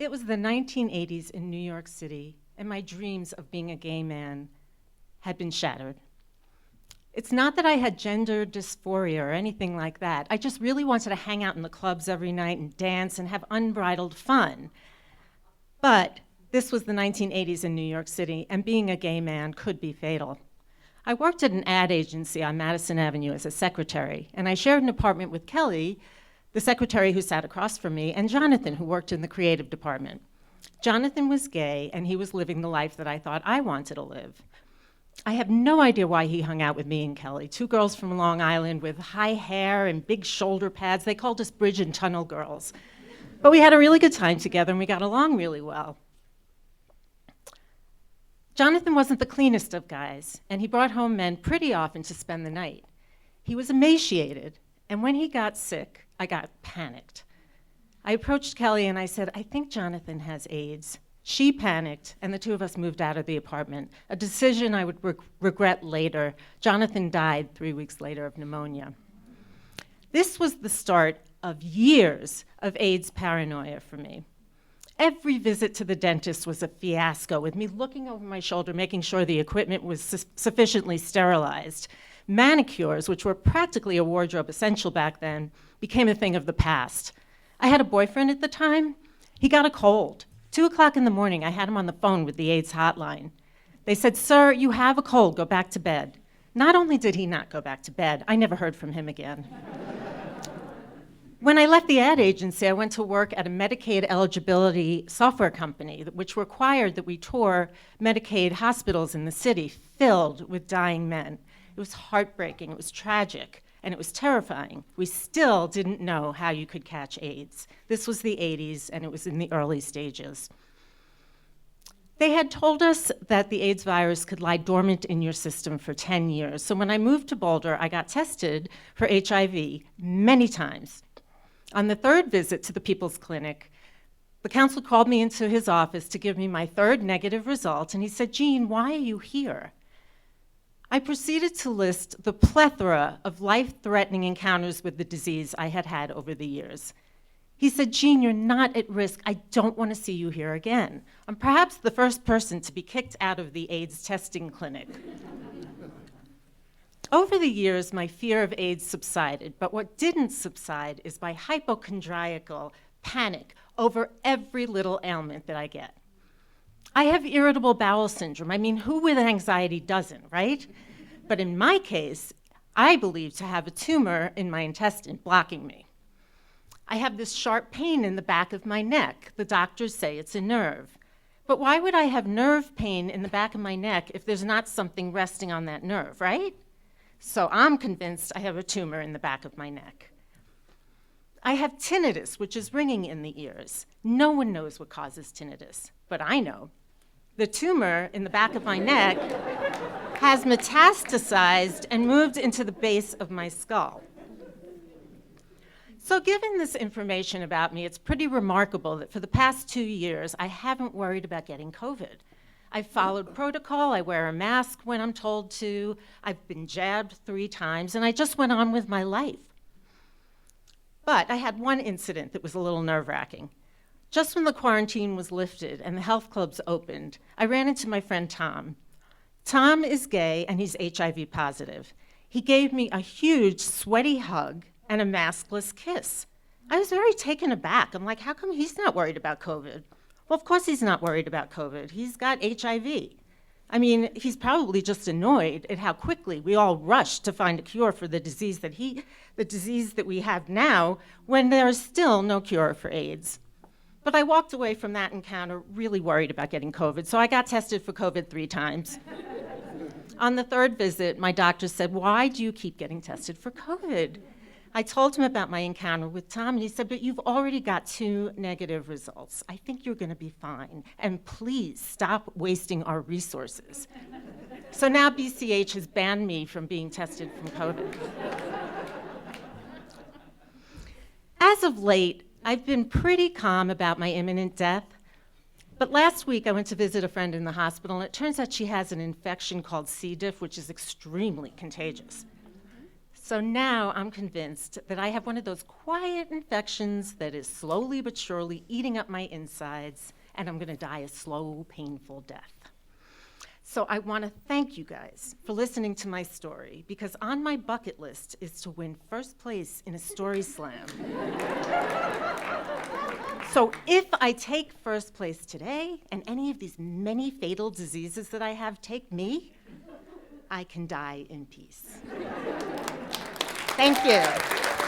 It was the 1980s in New York City, and my dreams of being a gay man had been shattered. It's not that I had gender dysphoria or anything like that. I just really wanted to hang out in the clubs every night and dance and have unbridled fun. But this was the 1980s in New York City, and being a gay man could be fatal. I worked at an ad agency on Madison Avenue as a secretary, and I shared an apartment with Kelly, the secretary who sat across from me, and Jonathan, who worked in the creative department. Jonathan was gay, and he was living the life that I thought I wanted to live. I have no idea why he hung out with me and Kelly, two girls from Long Island with high hair and big shoulder pads. They called us bridge and tunnel girls. But we had a really good time together, and we got along really well. Jonathan wasn't the cleanest of guys, and he brought home men pretty often to spend the night. He was emaciated, and when he got sick, I got panicked. I approached Kelly and I said, I think Jonathan has AIDS. She panicked, and the two of us moved out of the apartment, a decision I would regret later. Jonathan died 3 weeks later of pneumonia. This was the start of years of AIDS paranoia for me. Every visit to the dentist was a fiasco, with me looking over my shoulder, making sure the equipment was sufficiently sterilized. Manicures, which were practically a wardrobe essential back then, became a thing of the past. I had a boyfriend at the time. He got a cold. 2 o'clock in the morning, I had him on the phone with the AIDS hotline. They said, "Sir, you have a cold, go back to bed." Not only did he not go back to bed, I never heard from him again. When I left the ad agency, I went to work at a Medicaid eligibility software company, which required that we tour Medicaid hospitals in the city filled with dying men. It was heartbreaking, it was tragic, and it was terrifying. We still didn't know how you could catch AIDS. This was the 80s, and it was in the early stages. They had told us that the AIDS virus could lie dormant in your system for 10 years. So when I moved to Boulder, I got tested for HIV many times. On the third visit to the People's Clinic, the counselor called me into his office to give me my third negative result, and he said, "Jean, why are you here?" I proceeded to list the plethora of life-threatening encounters with the disease I had had over the years. He said, "Jean, you're not at risk. I don't want to see you here again." I'm perhaps the first person to be kicked out of the AIDS testing clinic. Over the years, my fear of AIDS subsided, but what didn't subside is my hypochondriacal panic over every little ailment that I get. I have irritable bowel syndrome. I mean, who with anxiety doesn't, right? But in my case, I believe to have a tumor in my intestine blocking me. I have this sharp pain in the back of my neck. The doctors say it's a nerve. But why would I have nerve pain in the back of my neck if there's not something resting on that nerve, right? So I'm convinced I have a tumor in the back of my neck. I have tinnitus, which is ringing in the ears. No one knows what causes tinnitus, but I know. The tumor in the back of my neck has metastasized and moved into the base of my skull. So given this information about me, it's pretty remarkable that for the past 2 years, I haven't worried about getting COVID. I've followed protocol, I wear a mask when I'm told to, I've been jabbed 3 times, and I just went on with my life. But I had one incident that was a little nerve-wracking. Just when the quarantine was lifted and the health clubs opened, I ran into my friend Tom. Tom is gay and he's HIV positive. He gave me a huge sweaty hug and a maskless kiss. I was very taken aback. I'm like, how come he's not worried about COVID? Well, of course he's not worried about COVID. He's got HIV. I mean, he's probably just annoyed at how quickly we all rushed to find a cure for the disease that we have now, when there is still no cure for AIDS. But I walked away from that encounter really worried about getting COVID, so I got tested for COVID 3 times. On the 3rd visit, my doctor said, "Why do you keep getting tested for COVID?" I told him about my encounter with Tom, and he said, "But you've already got 2 negative results. I think you're going to be fine, and please stop wasting our resources." So now BCH has banned me from being tested from COVID. As of late, I've been pretty calm about my imminent death, but last week I went to visit a friend in the hospital, and it turns out she has an infection called C. diff, which is extremely contagious. So now I'm convinced that I have one of those quiet infections that is slowly but surely eating up my insides, and I'm gonna die a slow, painful death. So I wanna thank you guys for listening to my story, because on my bucket list is to win first place in a story slam. So if I take first place today, and any of these many fatal diseases that I have take me, I can die in peace. Thank you.